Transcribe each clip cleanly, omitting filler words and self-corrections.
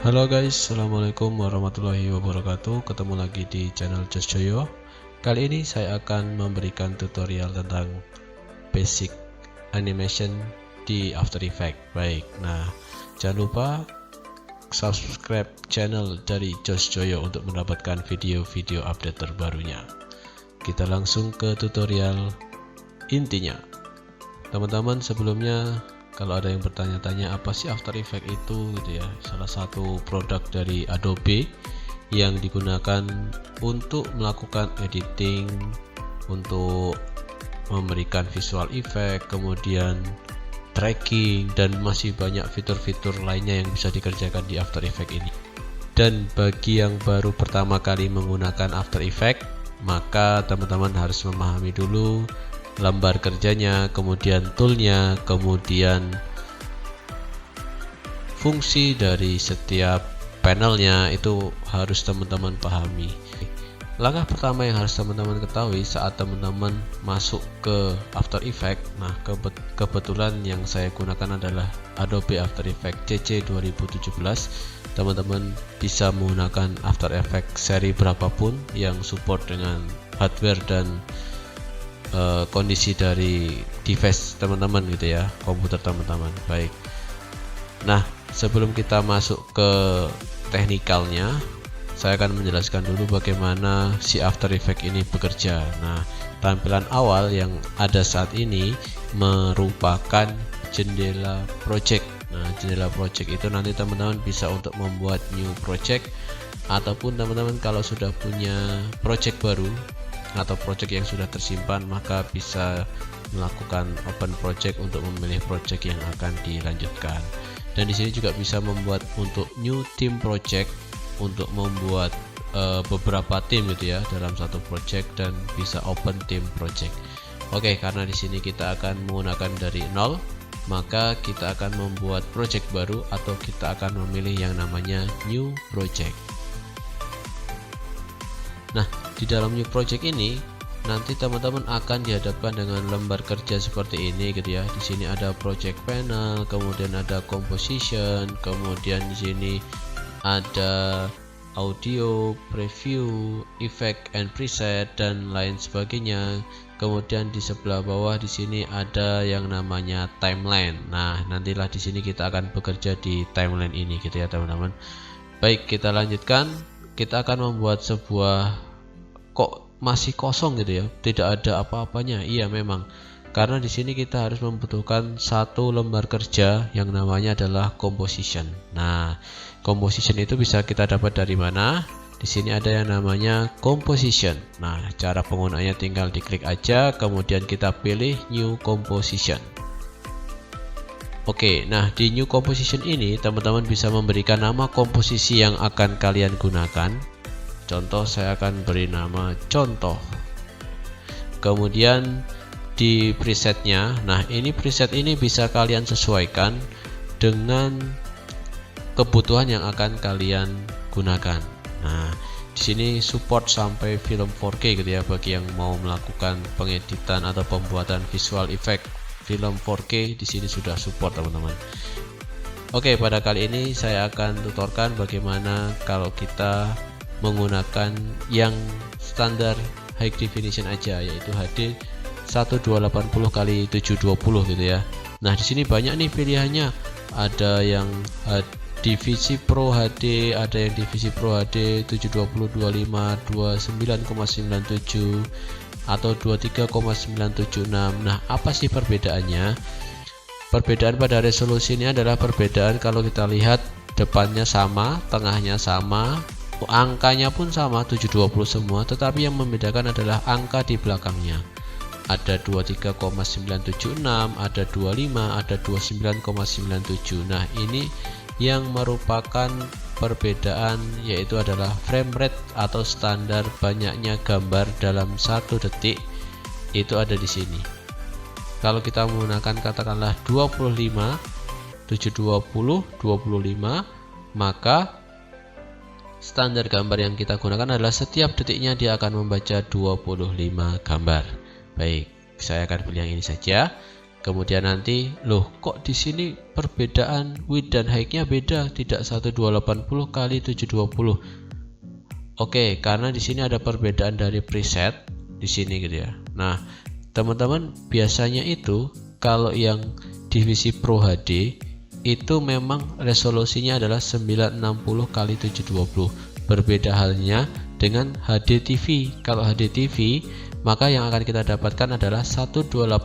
Halo guys, assalamualaikum warahmatullahi wabarakatuh. Ketemu lagi di channel Just Joyo. Kali ini saya akan memberikan tutorial tentang basic animation di After Effects. Baik, nah jangan lupa subscribe channel dari Just Joyo untuk mendapatkan video-video update terbarunya. Kita langsung ke tutorial intinya. Teman-teman, sebelumnya kalau ada yang bertanya-tanya apa sih After Effects itu gitu ya, salah satu produk dari Adobe yang digunakan untuk melakukan editing, untuk memberikan visual effect, kemudian tracking, dan masih banyak fitur-fitur lainnya yang bisa dikerjakan di After Effects ini. Dan bagi yang baru pertama kali menggunakan After Effects, maka teman-teman harus memahami dulu lembar kerjanya, kemudian toolnya, kemudian fungsi dari setiap panelnya, itu harus teman-teman pahami. Langkah pertama yang harus teman-teman ketahui saat teman-teman masuk ke After Effects, nah kebetulan yang saya gunakan adalah Adobe After Effects CC 2017. Teman-teman bisa menggunakan After Effects seri berapapun yang support dengan hardware dan kondisi dari device teman-teman gitu ya, komputer teman-teman. Baik, nah sebelum kita masuk ke teknikalnya, saya akan menjelaskan dulu bagaimana si After Effects ini bekerja. Nah, tampilan awal yang ada saat ini merupakan jendela project. Nah, jendela project itu nanti teman-teman bisa untuk membuat new project, ataupun teman-teman kalau sudah punya project baru atau project yang sudah tersimpan, maka bisa melakukan open project untuk memilih project yang akan dilanjutkan. Dan di sini juga bisa membuat untuk new team project, untuk membuat beberapa tim gitu ya dalam satu project, dan bisa open team project. Oke, karena di sini kita akan menggunakan dari nol, maka kita akan membuat project baru atau kita akan memilih yang namanya new project. Nah, di dalam new project ini nanti teman-teman akan dihadapkan dengan lembar kerja seperti ini gitu ya. Di sini ada project panel, kemudian ada composition, kemudian di sini ada audio, preview, effect and preset, dan lain sebagainya. Kemudian di sebelah bawah di sini ada yang namanya timeline. Nah, nantilah di sini kita akan bekerja di timeline ini gitu ya teman-teman. Baik, kita lanjutkan. Kita akan membuat sebuah, kok masih kosong gitu ya, tidak ada apa-apanya. Iya, memang karena di sini kita harus membutuhkan satu lembar kerja yang namanya adalah composition. Nah, composition itu bisa kita dapat dari mana? Di sini ada yang namanya composition. Nah, cara penggunaannya tinggal diklik aja, kemudian kita pilih new composition. Oke, nah di new composition ini teman-teman bisa memberikan nama komposisi yang akan kalian gunakan. Contoh, saya akan beri nama contoh. Kemudian di presetnya, nah ini preset ini bisa kalian sesuaikan dengan kebutuhan yang akan kalian gunakan. Nah, di sini support sampai film 4K gitu ya, bagi yang mau melakukan pengeditan atau pembuatan visual effect film 4K di sini sudah support teman-teman. Oke, pada kali ini saya akan tutorkan bagaimana kalau kita menggunakan yang standar high definition aja, yaitu HD 1280x720 gitu ya. Nah, di sini banyak nih pilihannya. Ada yang divisi Pro HD, ada yang divisi Pro HD 720 25 29,97 atau 23,976. Nah, apa sih perbedaannya? Perbedaan pada resolusi ini adalah perbedaan kalau kita lihat depannya sama, tengahnya sama, angkanya pun sama 720 semua, tetapi yang membedakan adalah angka di belakangnya. Ada 23,976, ada 25, ada 29,97. Nah, ini yang merupakan perbedaan, yaitu adalah frame rate atau standar banyaknya gambar dalam 1 detik. Itu ada di sini. Kalau kita menggunakan katakanlah 25, 720, 25, maka standar gambar yang kita gunakan adalah setiap detiknya dia akan membaca 25 gambar. Baik, saya akan pilih yang ini saja. Kemudian nanti, loh kok di sini perbedaan width dan height-nya beda, tidak 1280 kali 720. Oke, karena di sini ada perbedaan dari preset di sini gitu ya. Nah, teman-teman biasanya itu kalau yang divisi Pro HD itu memang resolusinya adalah 960 kali 720. Berbeda halnya dengan HD TV. Kalau HD TV maka yang akan kita dapatkan adalah 1280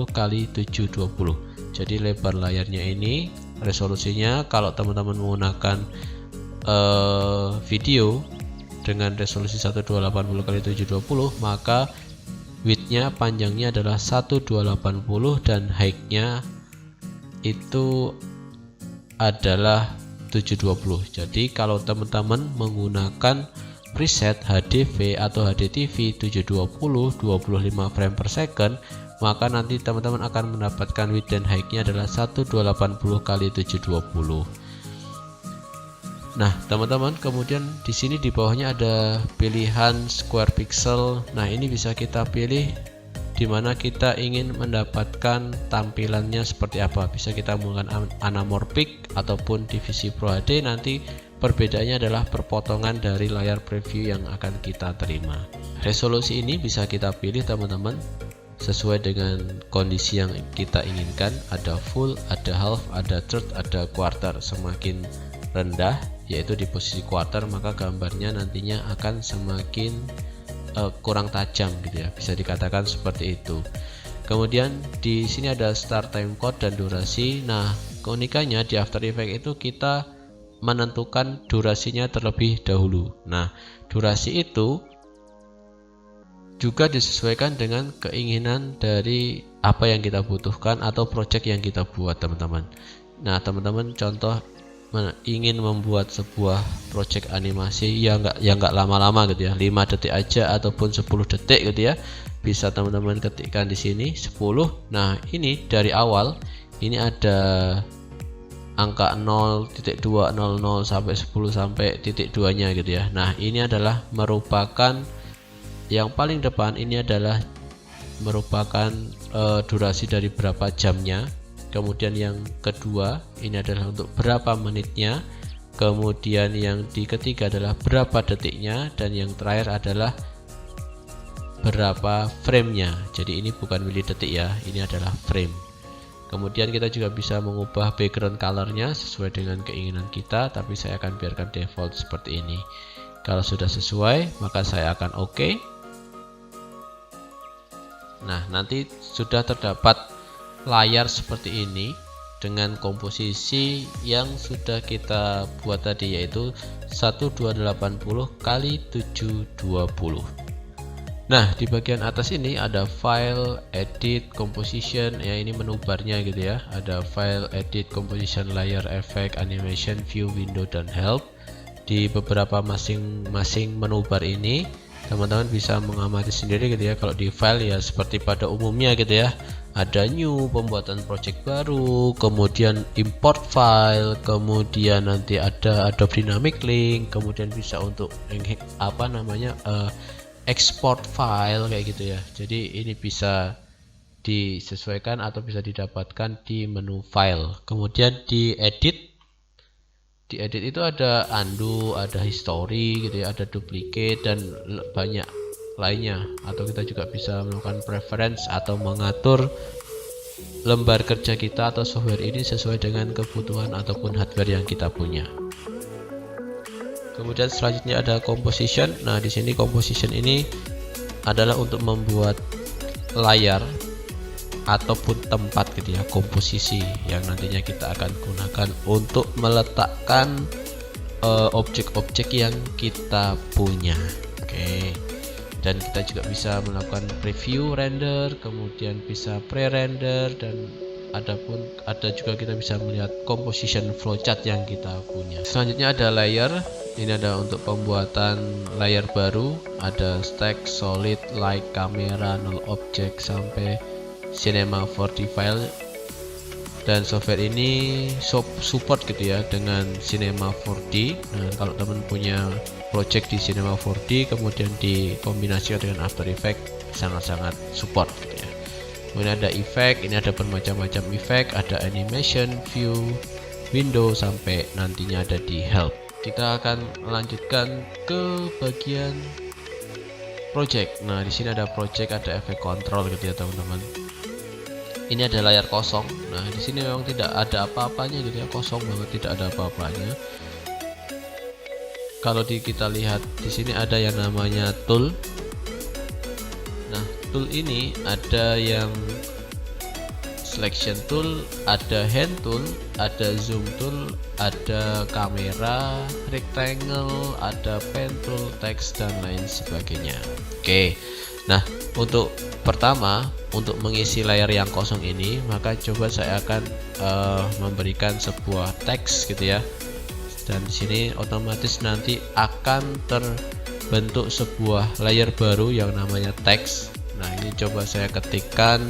kali 720. Jadi lebar layarnya ini resolusinya kalau teman-teman menggunakan video dengan resolusi 1280 kali 720, maka widthnya panjangnya adalah 1280 dan height-nya itu adalah 720. Jadi kalau teman-teman menggunakan preset HDV atau HDTV 720 25 frame per second, maka nanti teman-teman akan mendapatkan width dan height-nya adalah 1280 kali 720. Nah, teman-teman, kemudian di sini di bawahnya ada pilihan square pixel. Nah, ini bisa kita pilih di mana kita ingin mendapatkan tampilannya seperti apa. Bisa kita menggunakan anamorphic ataupun divisi Pro HD. Nanti perbedaannya adalah perpotongan dari layar preview yang akan kita terima. Resolusi ini bisa kita pilih teman-teman sesuai dengan kondisi yang kita inginkan. Ada full, ada half, ada third, ada quarter. Semakin rendah yaitu di posisi quarter, maka gambarnya nantinya akan semakin kurang tajam gitu ya, bisa dikatakan seperti itu. Kemudian di sini ada start time code dan durasi. Nah, keunikannya di After Effects itu kita menentukan durasinya terlebih dahulu. Nah, durasi itu juga disesuaikan dengan keinginan dari apa yang kita butuhkan atau project yang kita buat, teman-teman. Nah, teman-teman contoh ingin membuat sebuah project animasi yang nggak lama-lama gitu ya, 5 detik aja ataupun 10 detik gitu ya, bisa teman-teman ketikkan di sini 10. Nah, ini dari awal ini ada angka 0.200 sampai 10 sampai titik 2 nya gitu ya. Nah, ini adalah merupakan yang paling depan, ini adalah merupakan durasi dari berapa jamnya. Kemudian yang kedua ini adalah untuk berapa menitnya. Kemudian yang di ketiga adalah berapa detiknya, dan yang terakhir adalah berapa frame-nya. Jadi ini bukan milidetik ya, ini adalah frame. Kemudian kita juga bisa mengubah background color-nya sesuai dengan keinginan kita, tapi saya akan biarkan default seperti ini. Kalau sudah sesuai, maka saya akan OK. Nah, nanti sudah terdapat layar seperti ini dengan komposisi yang sudah kita buat tadi, yaitu 1280 kali 720. Nah, di bagian atas ini ada file, edit, composition ya, ini menu barnya gitu ya. Ada file, edit, composition, layer, effect, animation, view, window, dan help. Di beberapa masing-masing menu bar ini teman-teman bisa mengamati sendiri gitu ya. Kalau di file ya seperti pada umumnya gitu ya, ada new, pembuatan project baru, kemudian import file, kemudian nanti ada Adobe Dynamic Link, kemudian bisa untuk export file kayak gitu ya. Jadi ini bisa disesuaikan atau bisa didapatkan di menu file. Kemudian di edit itu ada undo, ada history gitu ya, ada duplicate dan banyak lainnya. Atau kita juga bisa melakukan preference atau mengatur lembar kerja kita atau software ini sesuai dengan kebutuhan ataupun hardware yang kita punya. Kemudian selanjutnya ada composition. Nah, di sini composition ini adalah untuk membuat layar ataupun tempat gitu ya, komposisi yang nantinya kita akan gunakan untuk meletakkan objek-objek yang kita punya. Oke. Dan kita juga bisa melakukan preview render, kemudian bisa pre-render, dan ada juga kita bisa melihat composition flowchart yang kita punya. Selanjutnya ada layer. Ini ada untuk pembuatan layer baru, ada stack, solid, light, kamera, null object sampai Cinema 4D file. Dan software ini support gitu ya dengan Cinema 4D. Nah, kalau teman punya project di Cinema 4D kemudian dikombinasikan dengan After Effects, sangat-sangat support gitu ya. Kemudian ada efek, ini ada bermacam-macam efek, ada animation, view, window, sampai nantinya ada di help. Kita akan melanjutkan ke bagian project. Nah, di sini ada project, ada efek control gitu ya teman-teman. Ini ada layar kosong. Nah, di sini memang tidak ada apa-apanya gitu ya, kosong banget, tidak ada apa-apanya. Kalau kita lihat di sini ada yang namanya tool. Nah, tool ini ada yang selection tool, ada hand tool, ada zoom tool, ada kamera, rectangle, ada pen tool, text, dan lain sebagainya. Oke. Nah, untuk pertama, untuk mengisi layar yang kosong ini, maka coba saya akan memberikan sebuah teks gitu ya. Dan di sini otomatis nanti akan terbentuk sebuah layer baru yang namanya teks. Nah, ini coba saya ketikkan.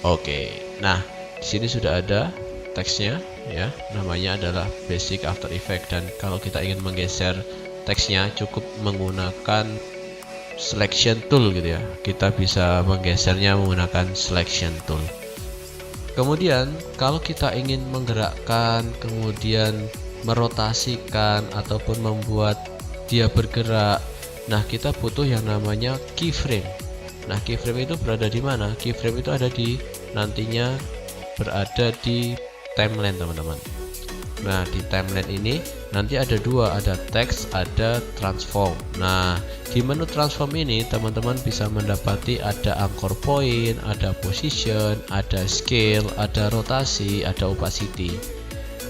Oke. Nah, di sini sudah ada teksnya ya. Namanya adalah Basic After Effects, dan kalau kita ingin menggeser teksnya cukup menggunakan selection tool gitu ya. Kita bisa menggesernya menggunakan selection tool. Kemudian kalau kita ingin menggerakkan, kemudian merotasikan ataupun membuat dia bergerak, nah kita butuh yang namanya keyframe. Nah, keyframe itu berada di mana? Keyframe itu ada di nantinya berada di timeline teman-teman. Nah, di timeline ini nanti ada dua, ada text, ada transform. Nah, di menu transform ini teman-teman bisa mendapati ada anchor point, ada position, ada scale, ada rotasi, ada opacity.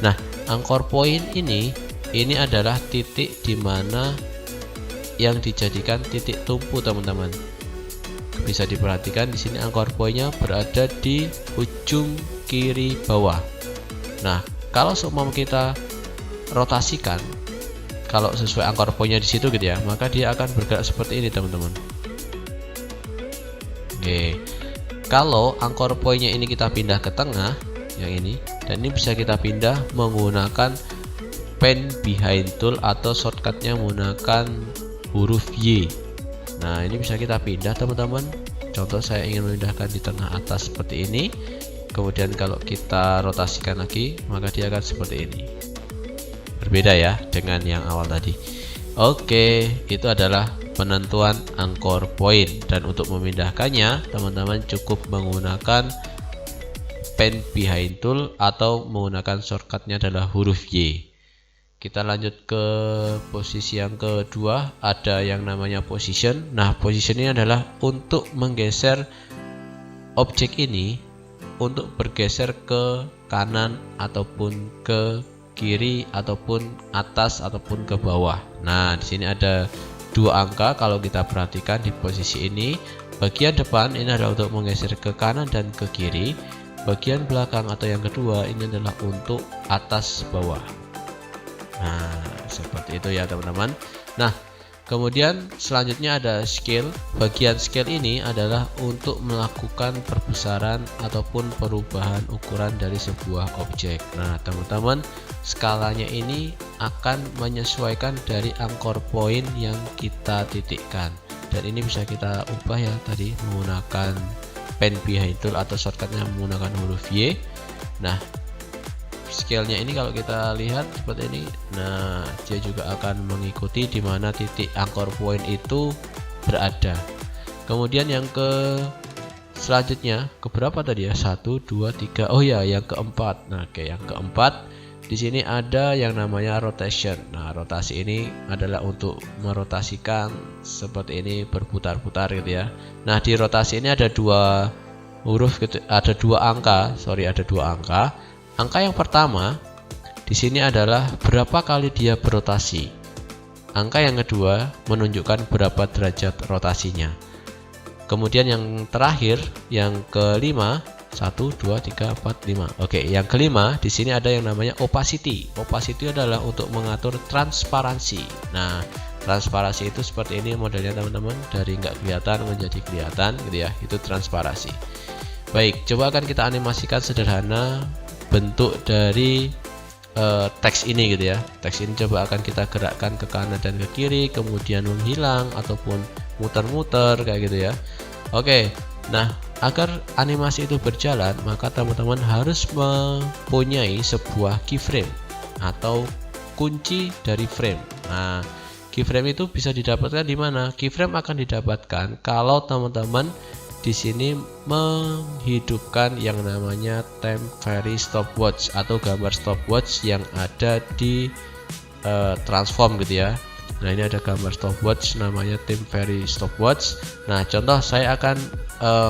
Nah, anchor point ini adalah titik di mana yang dijadikan titik tumpu teman-teman. Bisa diperhatikan di sini anchor point-nya berada di ujung kiri bawah. Nah, kalau seumpama kita rotasikan, kalau sesuai anchor point-nya di situ gitu ya, maka dia akan bergerak seperti ini teman-teman. Oke. Kalau anchor point-nya ini kita pindah ke tengah, yang ini, dan ini bisa kita pindah menggunakan pen behind tool atau shortcutnya menggunakan huruf Y. Nah, ini bisa kita pindah teman-teman. Contoh saya ingin memindahkan di tengah atas seperti ini. Kemudian kalau kita rotasikan lagi, maka dia akan seperti ini. Berbeda ya dengan yang awal tadi. Oke, itu adalah penentuan anchor point, dan untuk memindahkannya teman-teman cukup menggunakan pen behind tool atau menggunakan shortcutnya adalah huruf Y. Kita lanjut ke posisi yang kedua, ada yang namanya position. Nah, position ini adalah untuk menggeser objek ini untuk bergeser ke kanan ataupun ke kiri ataupun atas ataupun ke bawah. Nah, di sini ada dua angka kalau kita perhatikan di posisi ini. Bagian depan ini adalah untuk menggeser ke kanan dan ke kiri. Bagian belakang atau yang kedua ini adalah untuk atas bawah. Nah, seperti itu ya teman-teman. Nah, kemudian selanjutnya ada scale. Bagian scale ini adalah untuk melakukan perbesaran ataupun perubahan ukuran dari sebuah objek. Nah, teman-teman, skalanya ini akan menyesuaikan dari anchor point yang kita titikkan. Dan ini bisa kita ubah ya tadi menggunakan pen behind tool atau shortcutnya menggunakan huruf Y. Nah, scale-nya ini kalau kita lihat seperti ini, nah dia juga akan mengikuti di mana titik anchor point itu berada. Kemudian yang selanjutnya keberapa tadi ya? 1, 2, 3. Oh ya, yang keempat. Nah, oke, yang keempat di sini ada yang namanya rotation. Nah, rotasi ini adalah untuk merotasikan seperti ini, berputar-putar gitu ya. Nah, di rotasi ini ada dua huruf gitu, ada dua angka. Angka yang pertama di sini adalah berapa kali dia berotasi. Angka yang kedua menunjukkan berapa derajat rotasinya. Kemudian yang terakhir, yang kelima, 1, 2, 3, 4, 5. Oke, yang kelima di sini ada yang namanya opacity. Opacity adalah untuk mengatur transparansi. Nah, transparansi itu seperti ini modelnya teman-teman, dari nggak kelihatan menjadi kelihatan gitu ya. Itu transparansi. Baik, coba akan kita animasikan sederhana bentuk dari teks ini gitu ya. Teks ini coba akan kita gerakkan ke kanan dan ke kiri, kemudian menghilang ataupun muter-muter kayak gitu ya. Oke, nah agar animasi itu berjalan maka teman-teman harus mempunyai sebuah keyframe atau kunci dari frame. Nah, keyframe itu bisa didapatkan di mana? Keyframe akan didapatkan kalau teman-teman di sini menghidupkan yang namanya temporary stopwatch atau gambar stopwatch yang ada di transform gitu ya. Nah, ini ada gambar stopwatch namanya temporary stopwatch. Nah, contoh saya akan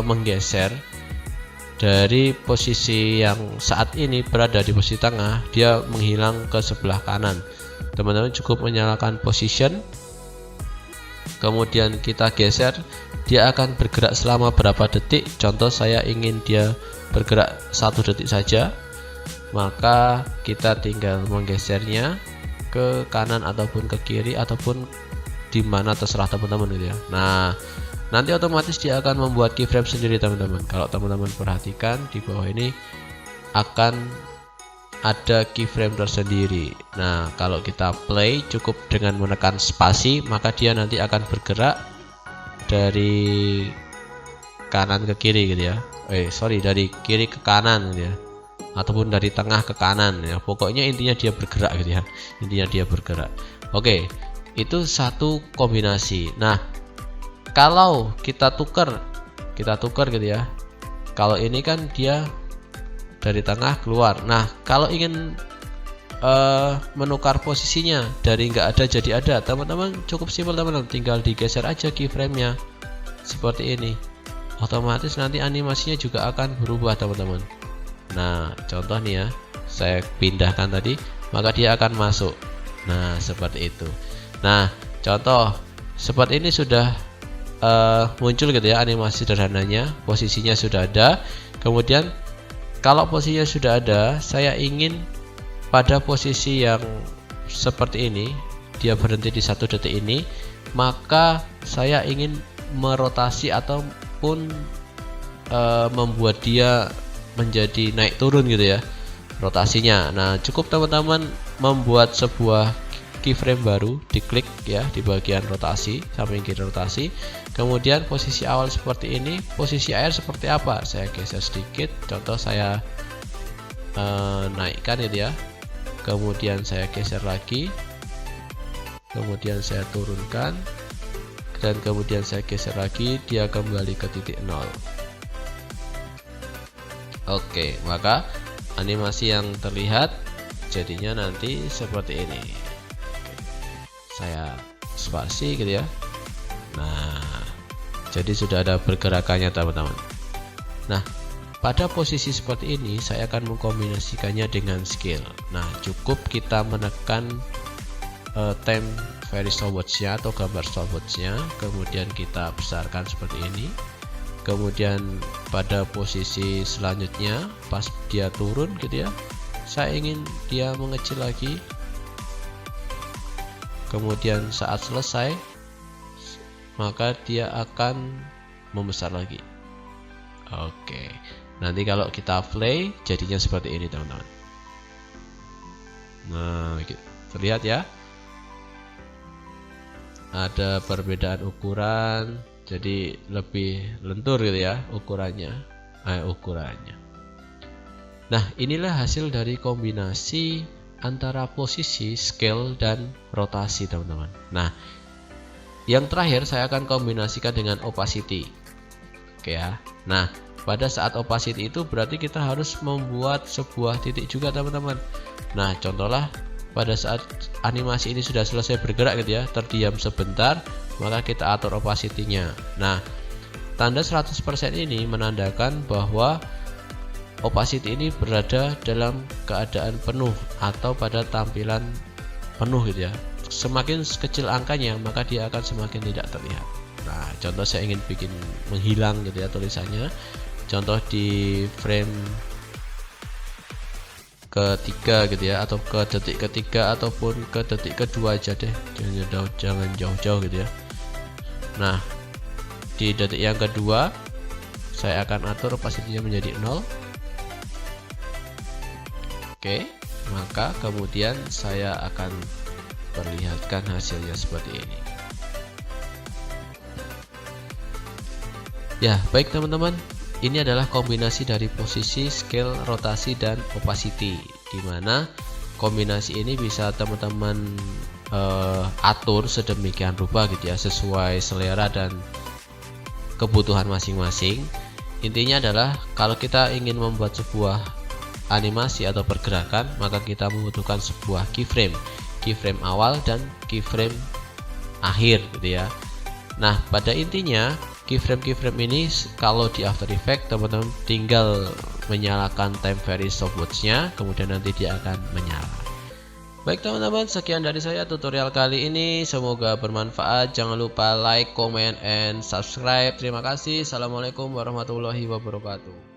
menggeser dari posisi yang saat ini berada di posisi tengah, dia menghilang ke sebelah kanan. Teman-teman cukup menyalakan position, kemudian kita geser, dia akan bergerak selama berapa detik. Contoh saya ingin dia bergerak 1 detik saja, maka kita tinggal menggesernya ke kanan ataupun ke kiri ataupun di mana terserah teman-teman gitu ya. Nah, nanti otomatis dia akan membuat keyframe sendiri teman-teman. Kalau teman-teman perhatikan di bawah ini akan ada keyframe tersendiri. Nah, kalau kita play cukup dengan menekan spasi maka dia nanti akan bergerak dari kanan ke kiri gitu ya. Dari kiri ke kanan gitu ya. Ataupun dari tengah ke kanan ya. Pokoknya intinya dia bergerak gitu ya. Intinya dia bergerak. Oke, itu satu kombinasi. Nah, kalau kita tukar gitu ya. Kalau ini kan dia dari tengah keluar. Nah, kalau ingin menukar posisinya dari nggak ada jadi ada, teman-teman cukup simpel teman-teman, tinggal digeser aja keyframe-nya seperti ini. Otomatis nanti animasinya juga akan berubah teman-teman. Nah, contoh nih ya, saya pindahkan tadi, maka dia akan masuk. Nah, seperti itu. Nah, contoh seperti ini sudah muncul gitu ya animasi sederhananya, posisinya sudah ada. Kemudian kalau posisinya sudah ada, saya ingin pada posisi yang seperti ini, dia berhenti di 1 detik ini, maka saya ingin merotasi ataupun membuat dia menjadi naik turun gitu ya rotasinya. Nah, cukup teman-teman membuat sebuah keyframe baru, diklik ya di bagian rotasi, samping kiri rotasi. Kemudian posisi awal seperti ini, posisi akhir seperti apa? Saya geser sedikit, contoh saya naikkan itu ya. Kemudian saya geser lagi. Kemudian saya turunkan. Dan kemudian saya geser lagi, dia kembali ke titik 0. Oke, maka animasi yang terlihat jadinya nanti seperti ini. Saya spasi gitu ya. Nah, jadi sudah ada pergerakannya teman-teman. Nah, pada posisi seperti ini saya akan mengkombinasikannya dengan scale. Nah, cukup kita menekan temporary stopwatch-nya atau gambar stopwatch-nya, kemudian kita besarkan seperti ini. Kemudian pada posisi selanjutnya pas dia turun gitu ya, saya ingin dia mengecil lagi. Kemudian saat selesai maka dia akan membesar lagi. Oke, nanti kalau kita play jadinya seperti ini teman-teman. Nah, terlihat ya, ada perbedaan ukuran, jadi lebih lentur gitu ya ukurannya. Nah, inilah hasil dari kombinasi antara posisi, scale, dan rotasi teman-teman. Nah, yang terakhir saya akan kombinasikan dengan opacity. Oke ya. Nah, pada saat opacity itu berarti kita harus membuat sebuah titik juga teman-teman. Nah, contohlah pada saat animasi ini sudah selesai bergerak gitu ya, terdiam sebentar, maka kita atur opacity-nya. Nah, tanda 100% ini menandakan bahwa opacity ini berada dalam keadaan penuh atau pada tampilan penuh gitu ya. Semakin kecil angkanya maka dia akan semakin tidak terlihat. Nah, contoh saya ingin bikin menghilang gitu ya tulisannya. Contoh di frame ketiga gitu ya, atau ke detik ketiga ataupun ke detik kedua aja deh, jangan jauh-jauh gitu ya. Nah, di detik yang kedua saya akan atur opacity-nya menjadi 0. Oke, maka kemudian saya akan perlihatkan hasilnya seperti ini. Ya, baik teman-teman, ini adalah kombinasi dari posisi, scale, rotasi, dan opacity, dimana kombinasi ini bisa teman-teman atur sedemikian rupa gitu ya, sesuai selera dan kebutuhan masing-masing. Intinya adalah kalau kita ingin membuat sebuah animasi atau pergerakan, maka kita membutuhkan sebuah keyframe awal dan keyframe akhir gitu ya. Nah, pada intinya keyframe ini kalau di After Effects teman-teman tinggal menyalakan temporary stopwatch-nya, kemudian nanti dia akan menyala. Baik teman-teman, sekian dari saya tutorial kali ini, semoga bermanfaat. Jangan lupa like, comment, and subscribe. Terima kasih. Assalamualaikum warahmatullahi wabarakatuh.